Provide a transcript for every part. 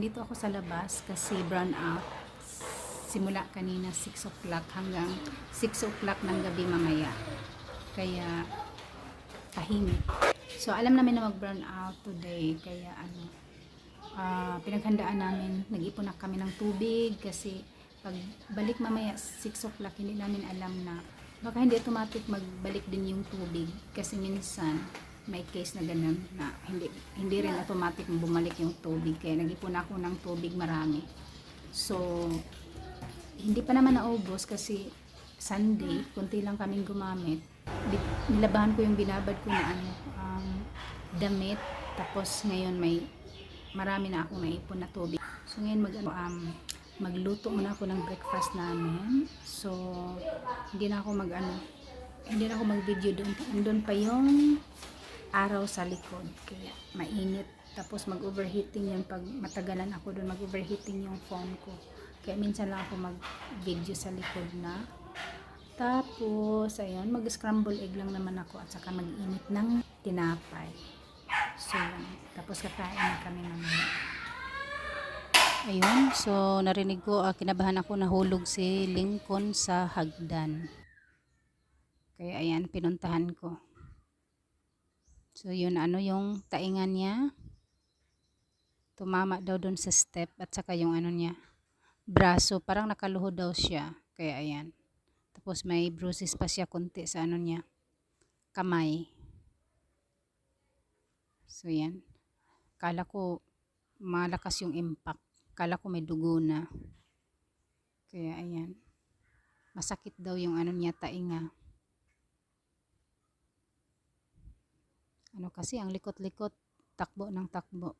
nandito ako sa labas kasi brown out. Simula kanina 6 o'clock hanggang 6 o'clock ng gabi mamaya. Kaya tahimik. So alam namin na mag-brown out today. Kaya pinaghandaan namin, nag-ipon na kami ng tubig kasi pag balik mamaya 6 o'clock hindi namin alam na baka hindi automatic magbalik din yung tubig kasi minsan may case na ganun na hindi rin automatic bumalik yung tubig, kaya nag-ipon ako ng tubig marami. So hindi pa naman naubos kasi Sunday konti lang kaming gumamit. Nilabahan ko yung binabad ko na damit, tapos ngayon may marami na akong naipon na tubig. So ngayon magluto muna ako ng breakfast namin. So hindi na ako mag-video doon. Andun pa yung araw sa likod. Kaya mainit. Tapos mag-overheating yun pag matagalan ako doon. Mag-overheating yung phone ko. Kaya minsan lang ako mag-video sa likod na. Tapos ayun, mag-scramble egg lang naman ako at saka mag-init ng tinapay. So yun. Tapos kakain na kami mamaya. Ayun, so narinig ko, kinabahan ako, nahulog si Lincoln sa hagdan. Kaya ayan, pinuntahan ko. So yun, yung taingan niya. Tumama daw doon sa step at saka yung niya, braso, parang nakaluhod daw siya. Kaya ayan. Tapos may bruises pa siya konti sa niya, kamay. So yan. Kala ko malakas yung impact. Kala ko may dugo na. Kaya ayan. Masakit daw yung niya, tainga. Kasi ang likot-likot, takbo ng takbo.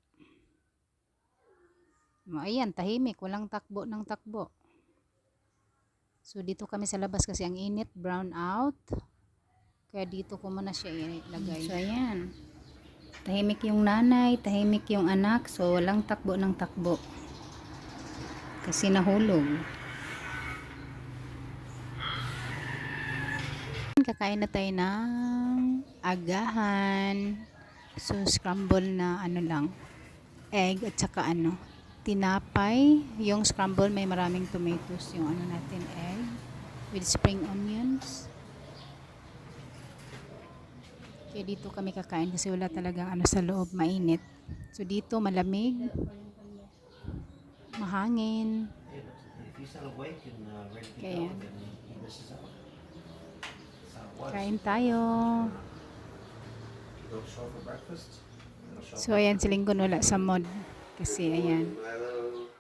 Ayan, tahimik, walang takbo ng takbo. So dito kami sa labas kasi ang init, brown out. Kaya dito ko muna siya ilagay. So ayan. Tahimik yung nanay, tahimik yung anak. So walang takbo ng takbo. Kasi nahulog. Kakain na tayo ng agahan. So scramble na lang, egg at saka tinapay. Yung scramble may maraming tomatoes. Yung natin, egg with spring onions. Kaya dito kami kakain kasi wala talagang sa loob, mainit. So dito malamig, mahangin. Kaya kain tayo. So ayan, si Lincoln wala sa mood kasi ayan,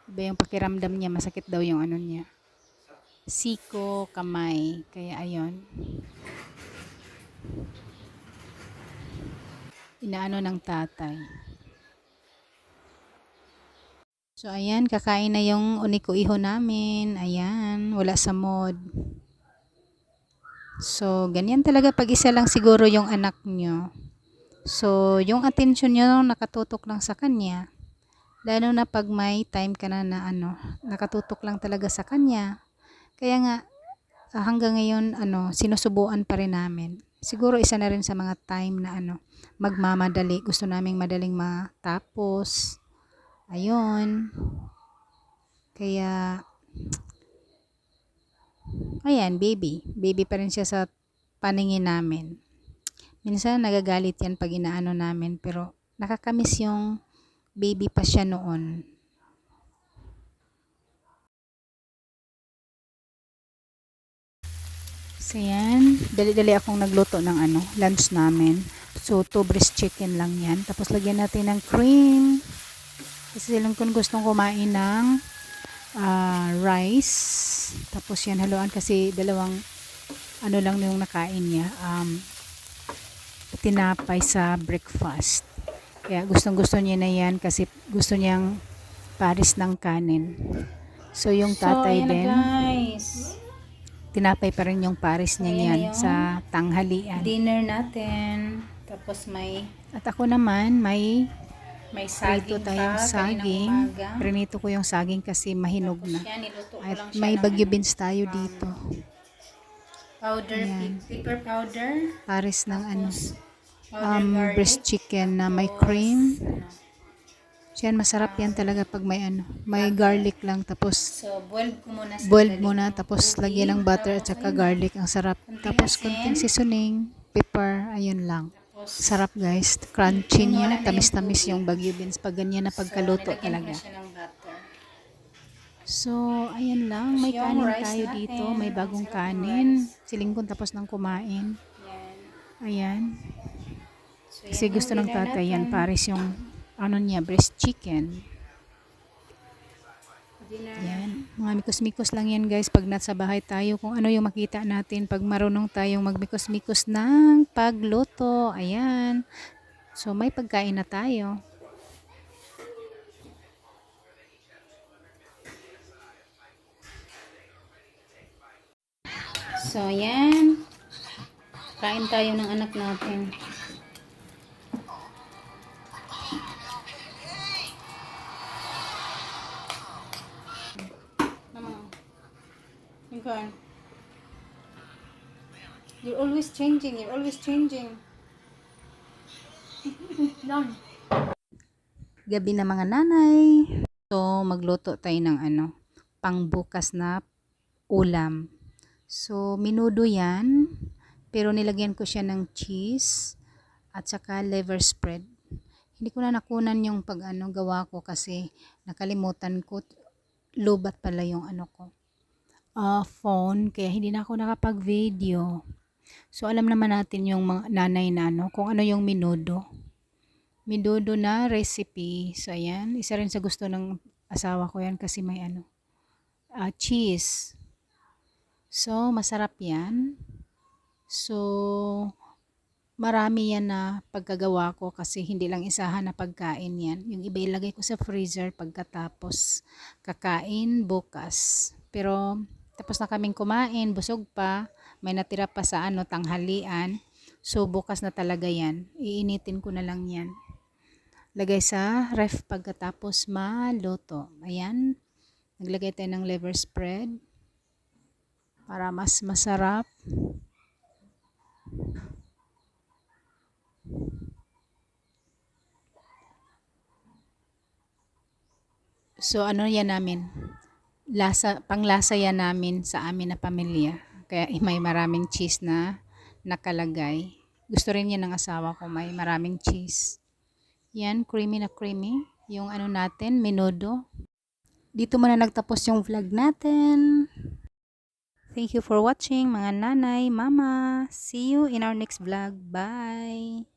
iba yung pakiramdam niya, masakit daw yung niya, siko, kamay. Kaya ayun, inaano ng tatay. So ayan, kakain na yung uniko-iho namin. Ayan, wala sa mood. So ganyan talaga pag isa lang siguro yung anak nyo. So yung attention nyo nakatutok lang sa kanya. Lalo na pag may time ka na nakatutok lang talaga sa kanya. Kaya nga hanggang ngayon sinusubuan pa rin namin. Siguro isa na rin sa mga time na magmamadali. Gusto naming madaling matapos. Ayun. Kaya ayan, baby pa rin siya sa paningin namin. Minsan nagagalit yan pag inaano namin, pero nakakamiss yung baby pa siya noon. So yan, dali-dali akong nagluto ng lunch namin. So 2 breast chicken lang yan. Tapos lagyan natin ng cream. Kasi kung gustong kumain ng rice. Tapos yan haluan kasi dalawang lang yung nakain niya. Tinapay sa breakfast. Kaya gustong-gusto niya na yan kasi gusto niyang pares ng kanin. So yung tatay din, guys, tinapay pa rin yung pares niya yan sa tanghalian. Dinner natin. Tapos at ako naman may saging tayong saging. Prinito ko yung saging kasi mahinog na. At may bagyo beans tayo dito. Powder, pepper powder. Pares ng breast chicken na may cream. Yan, masarap yan talaga pag may may garlic lang, tapos So, boiled ko muna sa boiled ilalim muna, ng tapos tubig. lagyan ng butter at Tapos, saka ayun na. garlic. Ang sarap. Konting Tapos asin. konting seasoning, pepper, ayun lang. Tapos, Sarap guys. Crunchy yung wala niya, na yung tamis-tamis tubig. yung Baguio beans pag ganyan na So, pagkaluto nilagyan ko talaga. na siya ng butter. So, ayan lang. May Tapos yung kanin rice tayo natin. dito. May Ang bagong sarap ng kanin. rice. Silingkon tapos nang kumain. Yan. Ayan. So, Kasi yan gusto yung ng dinner tatay yan. natin. Paris yung niya, breast chicken. Dinner. Yan. Mga mikos-mikos lang yan guys. Pag nasa bahay tayo, kung ano yung makita natin. Pag marunong tayong magmikos-mikos ng pagluto. Ayan. So, may pagkain na tayo. So, yan. Kain tayo ng anak natin. Mama. Lincoln. You're always changing. You're always changing. Down. Gabi na mga nanay. So, magluto tayo ng pangbukas na ulam. So, minudo yan. Pero nilagyan ko siya ng cheese at saka liver spread. Hindi ko na nakunan yung gawa ko kasi nakalimutan ko. Lobat pala yung phone. Kaya hindi na ako nakapag-video. So, alam naman natin yung mga nanay na kung ano yung minudo. Minudo na recipe. So, ayan. Isa rin sa gusto ng asawa ko yan kasi may cheese. So, masarap yan. So, marami yan na pagkagawa ko kasi hindi lang isahan na pagkain yan. Yung iba ilagay ko sa freezer pagkatapos kakain bukas. Pero, tapos na kaming kumain, busog pa. May natira pa sa tanghalian. So, bukas na talaga yan. Iinitin ko na lang yan. Lagay sa ref pagkatapos maluto. Ayan. Naglagay tayo ng liver spread para mas masarap. So, yan namin? Panglasa yan namin sa amin na pamilya. Kaya may maraming cheese na nakalagay. Gusto rin yan ng asawa ko, may maraming cheese. Yan, creamy na creamy. Yung natin, menudo. Dito muna nagtapos yung vlog natin. Thank you for watching mga nanay, mama. See you in our next vlog. Bye!